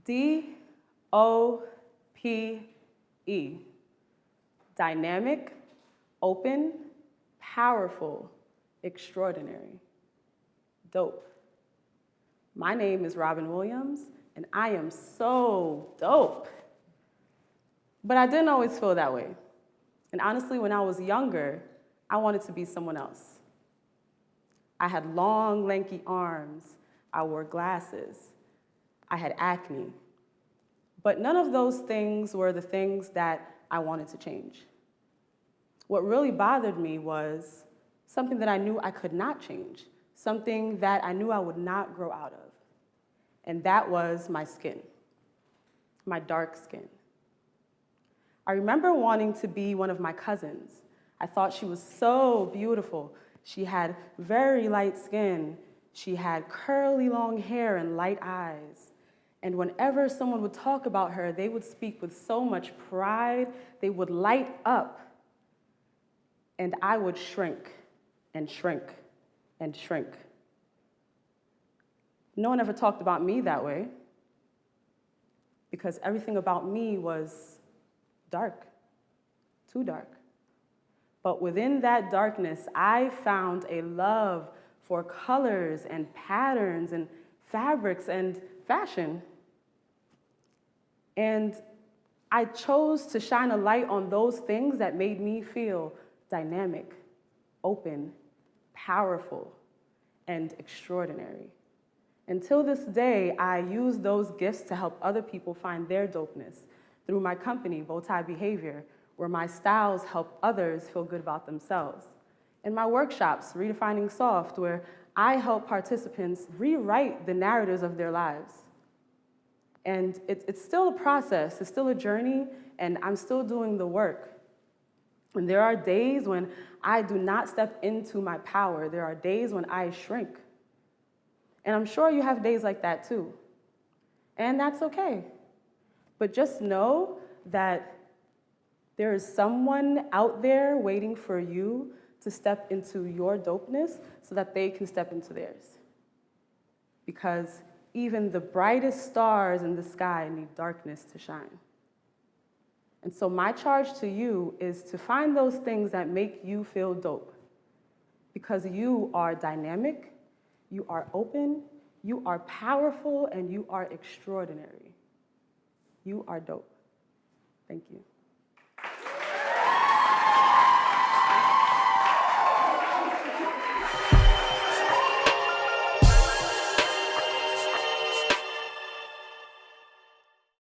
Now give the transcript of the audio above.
DOPE. Dynamic, open, powerful, extraordinary. Dope. My name is Robin Williams, and I am so dope. But I didn't always feel that way. And honestly, when I was younger, I wanted to be someone else. I had long, lanky arms. I wore glasses. I had acne. But none of those things were the things that I wanted to change. What really bothered me was something that I knew I could not change, something that I knew I would not grow out of. And that was my skin, my dark skin. I remember wanting to be one of my cousins. I thought she was so beautiful. She had very light skin. She had curly long hair and light eyes. And whenever someone would talk about her, they would speak with so much pride. They would light up. And I would shrink and shrink and shrink. No one ever talked about me that way because everything about me was dark, too dark. But within that darkness, I found a love for colors and patterns and fabrics and fashion. And I chose to shine a light on those things that made me feel dynamic, open, powerful, and extraordinary. Until this day, I use those gifts to help other people find their dopeness through my company, Bowtie Behavior, where my styles help others feel good about themselves. In my workshops, Redefining Soft, where I help participants rewrite the narratives of their lives. And it's still a process, it's still a journey, and I'm still doing the work. And there are days when I do not step into my power. There are days when I shrink. And I'm sure you have days like that too. And that's okay. But just know that there is someone out there waiting for you to step into your dopeness so that they can step into theirs. Because even the brightest stars in the sky need darkness to shine. And so my charge to you is to find those things that make you feel dope. Because you are dynamic, you are open, you are powerful, and you are extraordinary. You are dope. Thank you.